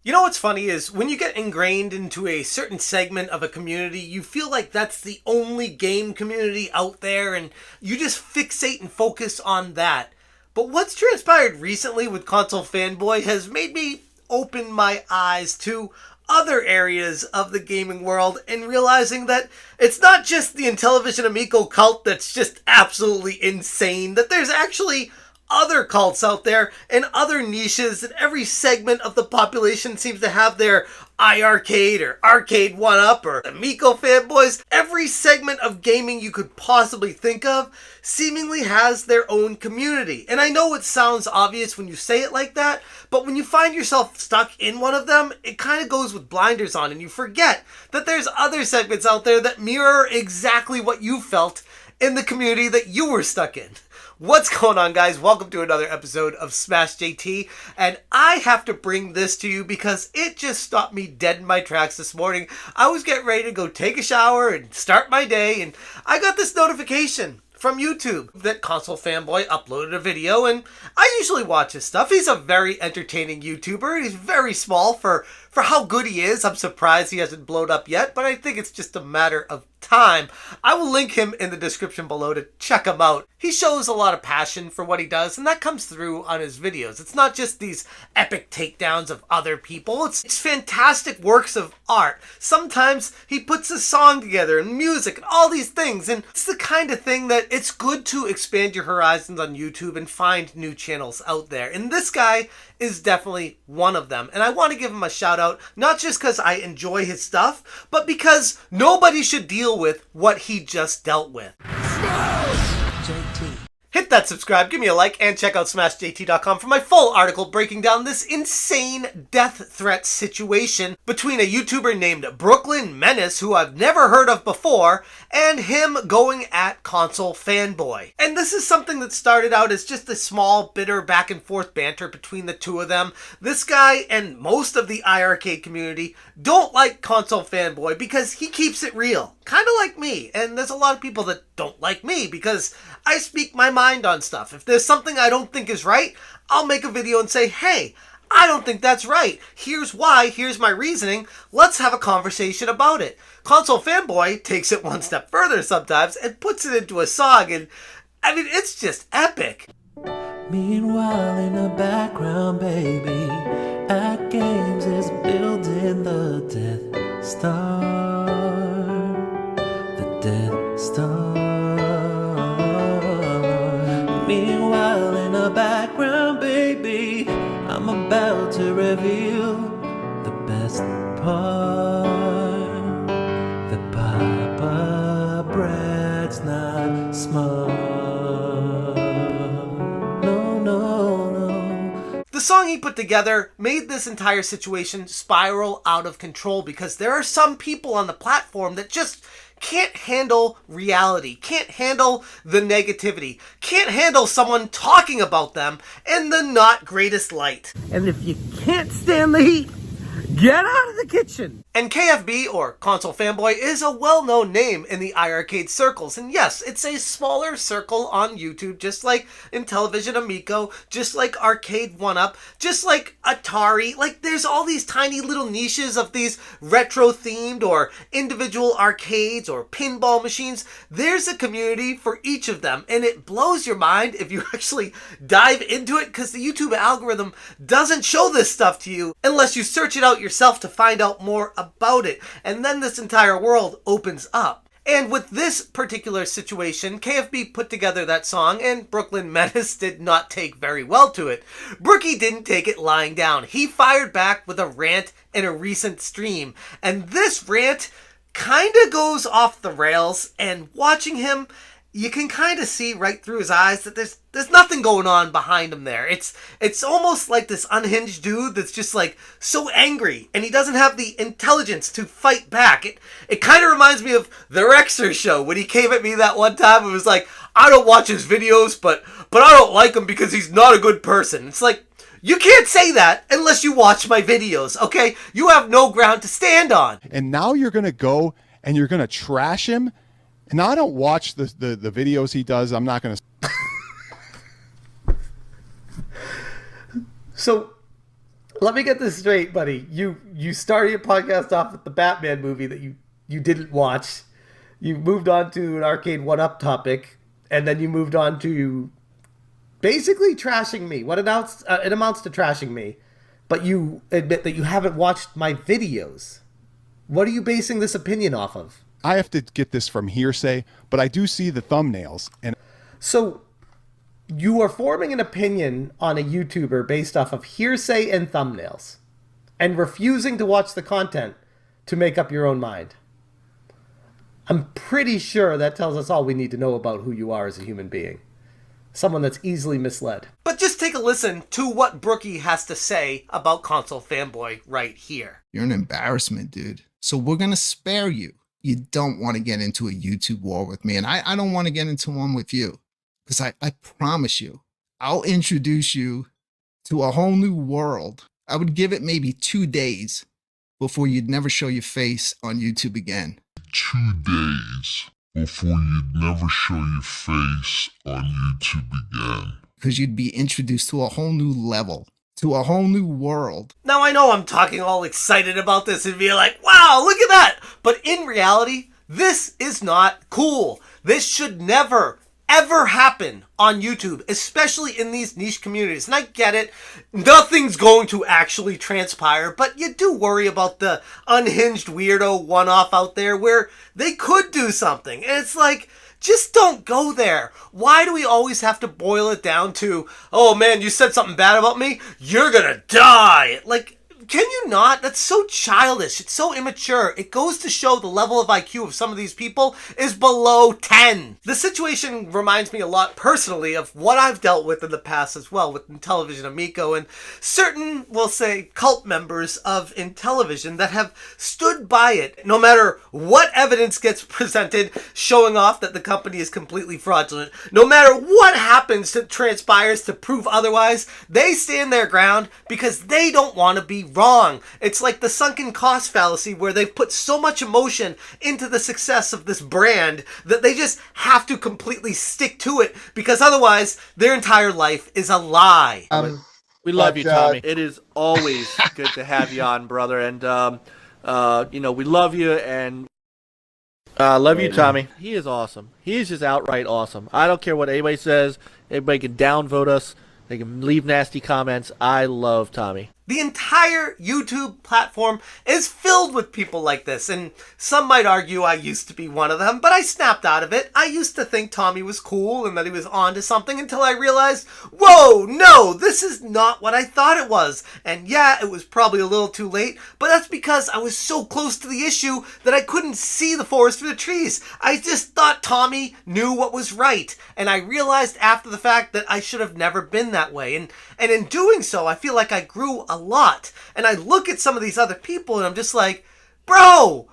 You know what's funny is when you get ingrained into a certain segment of a community, you feel like that's the only game community out there and you just fixate and focus on that. But what's transpired recently with KonsoleFanBoy has made me open my eyes to other areas of the gaming world and realizing that it's not just the Intellivision Amico cult that's just absolutely insane, that there's actually other cults out there and other niches, and every segment of the population seems to have their iiRcade or arcade 1-up or Amico fanboys. Every segment of gaming you could possibly think of seemingly has their own community. And I know it sounds obvious when you say it like that, but when you find yourself stuck in one of them, it kind of goes with blinders on and you forget that there's other segments out there that mirror exactly what you felt in the community that you were stuck in. What's going on, guys? Welcome to another episode of Smash JT, and I have to bring this to you because it just stopped me dead in my tracks this morning. I was getting ready to go take a shower and start my day, and I got this notification from YouTube that KonsoleFanBoy uploaded a video, and I usually watch his stuff. He's a very entertaining YouTuber. He's very small for how good he is. I'm surprised he hasn't blown up yet, but I think it's just a matter of time. I will link him in the description below to check him out. He shows a lot of passion for what he does, and that comes through on his videos. It's not just these epic takedowns of other people. It's fantastic works of art. Sometimes he puts a song together and music and all these things, and it's the kind of thing that it's good to expand your horizons on YouTube and find new channels out there. And this guy is definitely one of them. And I want to give him a shout out, not just because I enjoy his stuff, but because nobody should deal with what he just dealt with. Hit that subscribe, give me a like, and check out SmashJT.com for my full article breaking down this insane death threat situation between a YouTuber named Brooklyn Menace, who I've never heard of before, and him going at KonsoleFanBoy. And this is something that started out as just a small, bitter back and forth banter between the two of them. This guy and most of the iiRcade community don't like KonsoleFanBoy because he keeps it real. Kind of like me, and there's a lot of people that don't like me because I speak my mind on stuff. If there's something I don't think is right, I'll make a video and say, hey, I don't think that's right. Here's why, here's my reasoning. Let's have a conversation about it. KonsoleFanBoy takes it one step further sometimes and puts it into a song, and I mean, it's just epic. Meanwhile, in the background, baby, at games is building the Death Star. The Death Star. Meanwhile, in the background, baby, I'm about to reveal the best part. The Papa Brad's not smart. No, no, no. The song he put together made this entire situation spiral out of control because there are some people on the platform that just can't handle reality, can't handle the negativity, can't handle someone talking about them in the not greatest light. And if you can't stand the heat, get out of the kitchen. And KFB, or KonsoleFanBoy, is a well-known name in the iiRcade circles. And yes, it's a smaller circle on YouTube, just like Intellivision Amico, just like Arcade 1-up, just like Atari. Like, there's all these tiny little niches of these retro-themed or individual arcades or pinball machines. There's a community for each of them, and it blows your mind if you actually dive into it, because the YouTube algorithm doesn't show this stuff to you unless you search it out yourself to find out more about it, and then this entire world opens up. And with this particular situation, KFB put together that song, and Brooklyn Menace did not take very well to it. Brookie didn't take it lying down. He fired back with a rant in a recent stream, and this rant kind of goes off the rails, and watching him, you can kind of see right through his eyes that there's nothing going on behind him there. It's almost like this unhinged dude that's just like so angry, and he doesn't have the intelligence to fight back. It kind of reminds me of the Rexer show when he came at me that one time and was like, I don't watch his videos, but I don't like him because he's not a good person. It's like, you can't say that unless you watch my videos, okay? You have no ground to stand on. And now you're going to go and you're going to trash him. And I don't watch the videos he does. I'm not going to. So Let me get this straight, buddy. You started your podcast off with the Batman movie that you didn't watch. You moved on to an arcade one-up topic, and then you moved on to basically trashing me. It amounts to trashing me, but you admit that you haven't watched my videos. What are you basing this opinion off of? I have to get this from hearsay, but I do see the thumbnails. And so you are forming an opinion on a YouTuber based off of hearsay and thumbnails and refusing to watch the content to make up your own mind. I'm pretty sure that tells us all we need to know about who you are as a human being. Someone that's easily misled. But just take a listen to what Brookie has to say about KonsoleFanBoy right here. You're an embarrassment, dude. So we're going to spare you. You don't want to get into a YouTube war with me, and I don't want to get into one with you. Because I promise you, I'll introduce you to a whole new world. I would give it maybe 2 days before you'd never show your face on YouTube again. 2 days before you'd never show your face on YouTube again. Because you'd be introduced to a whole new level, to a whole new world. Now I know I'm talking all excited about this and be like, wow, look at that. But in reality, this is not cool. This should never, ever happen on YouTube, especially in these niche communities. And I get it, nothing's going to actually transpire, but you do worry about the unhinged weirdo one-off out there where they could do something. And it's like, just don't go there. Why do we always have to boil it down to, oh man, you said something bad about me? You're gonna die. Like, can you not? That's so childish. It's so immature. It goes to show the level of IQ of some of these people is below 10. The situation reminds me a lot personally of what I've dealt with in the past as well with Intellivision Amico and certain, we'll say, cult members of Intellivision that have stood by it no matter what evidence gets presented showing off that the company is completely fraudulent. No matter what happens that transpires to prove otherwise, they stand their ground because they don't want to be wrong. It's like the sunken cost fallacy where they've put so much emotion into the success of this brand that they just have to completely stick to it because otherwise their entire life is a lie. We love you, Tommy. It is always good to have you on, brother. And, we love you and love you, Tommy. He is awesome. He is just outright awesome. I don't care what anybody says. Everybody can downvote us. They can leave nasty comments. I love Tommy. The entire YouTube platform is filled with people like this, and some might argue I used to be one of them, but I snapped out of it. I used to think Tommy was cool and that he was onto something until I realized, whoa, no, this is not what I thought it was. And yeah, it was probably a little too late, but that's because I was so close to the issue that I couldn't see the forest for the trees. I just thought Tommy knew what was right, and I realized after the fact that I should have never been that way. And in doing so, I feel like I grew a lot. And I look at some of these other people and I'm just like, bro,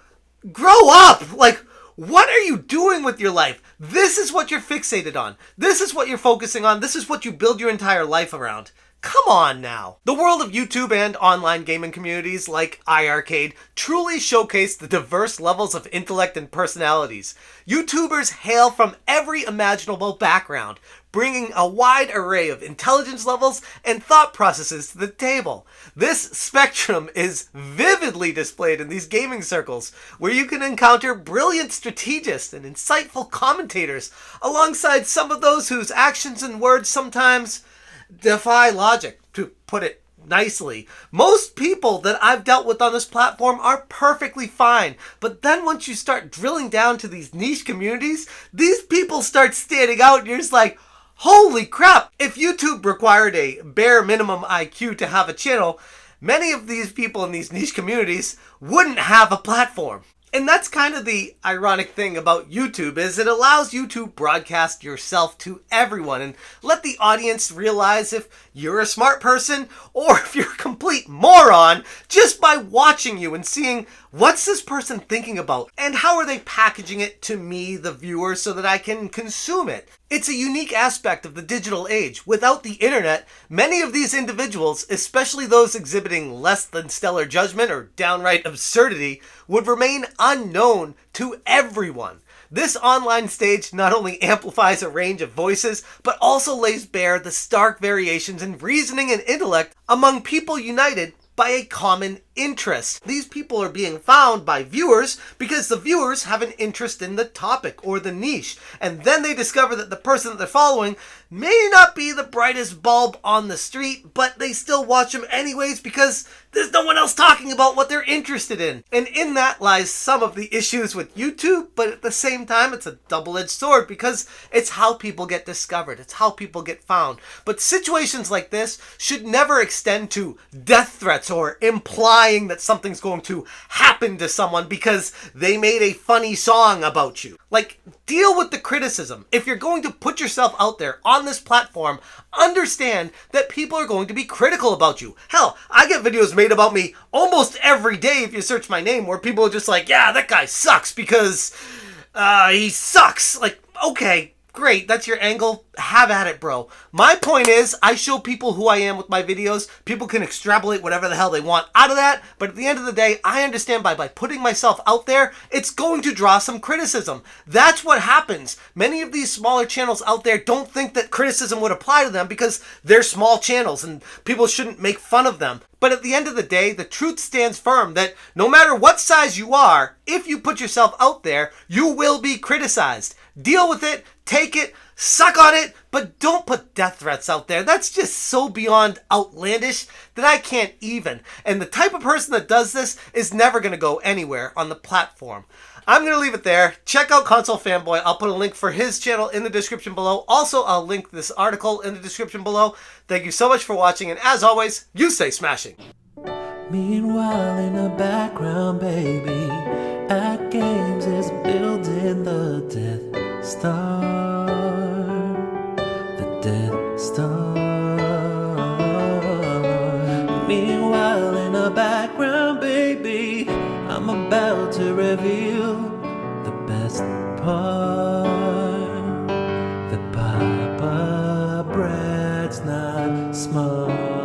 grow up. Like, what are you doing with your life? This is what you're fixated on. This is what you're focusing on. This is what you build your entire life around. Come on now. The world of YouTube and online gaming communities like iiRcade truly showcase the diverse levels of intellect and personalities. YouTubers hail from every imaginable background, bringing a wide array of intelligence levels and thought processes to the table. This spectrum is vividly displayed in these gaming circles, where you can encounter brilliant strategists and insightful commentators, alongside some of those whose actions and words sometimes defy logic, to put it nicely. Most people that I've dealt with on this platform are perfectly fine, but then once you start drilling down to these niche communities, these people start standing out and you're just like, holy crap! If YouTube required a bare minimum IQ to have a channel, many of these people in these niche communities wouldn't have a platform. And that's kind of the ironic thing about YouTube, is it allows you to broadcast yourself to everyone and let the audience realize if you're a smart person or if you're a complete moron just by watching you and seeing what's this person thinking about and how are they packaging it to me, the viewer, so that I can consume it. It's a unique aspect of the digital age. Without the internet, many of these individuals, especially those exhibiting less than stellar judgment or downright absurdity, would remain unknown to everyone. This online stage not only amplifies a range of voices, but also lays bare the stark variations in reasoning and intellect among people united by a common interest. These people are being found by viewers because the viewers have an interest in the topic or the niche, and then they discover that the person that they're following may not be the brightest bulb on the street, but they still watch them anyways because there's no one else talking about what they're interested in. And in that lies some of the issues with YouTube, but at the same time it's a double-edged sword because it's how people get discovered, it's how people get found. But situations like this should never extend to death threats or implying that something's going to happen to someone because they made a funny song about you. Like, deal with the criticism. If you're going to put yourself out there on this platform, understand that people are going to be critical about you. Hell, I get videos made about me almost every day if you search my name where people are just like, yeah, that guy sucks because he sucks. Like, okay, great, that's your angle. Have at it, bro. My point is, I show people who I am with my videos. People can extrapolate whatever the hell they want out of that, but at the end of the day, I understand by putting myself out there, it's going to draw some criticism. That's what happens. Many of these smaller channels out there don't think that criticism would apply to them because they're small channels and people shouldn't make fun of them. But at the end of the day, the truth stands firm that no matter what size you are, if you put yourself out there, you will be criticized. Deal with it, take it, suck on it, but don't put death threats out there. That's just so beyond outlandish that I can't even. And the type of person that does this is never going to go anywhere on the platform. I'm going to leave it there. Check out KonsoleFanBoy. I'll put a link for his channel in the description below. Also, I'll link this article in the description below. Thank you so much for watching, and as always, you stay smashing. Meanwhile, in the background, baby, at games is building the Death Star. The Death Star. Meanwhile, in the background, baby, I'm about to reveal the best part. The Papa Brad's not smart.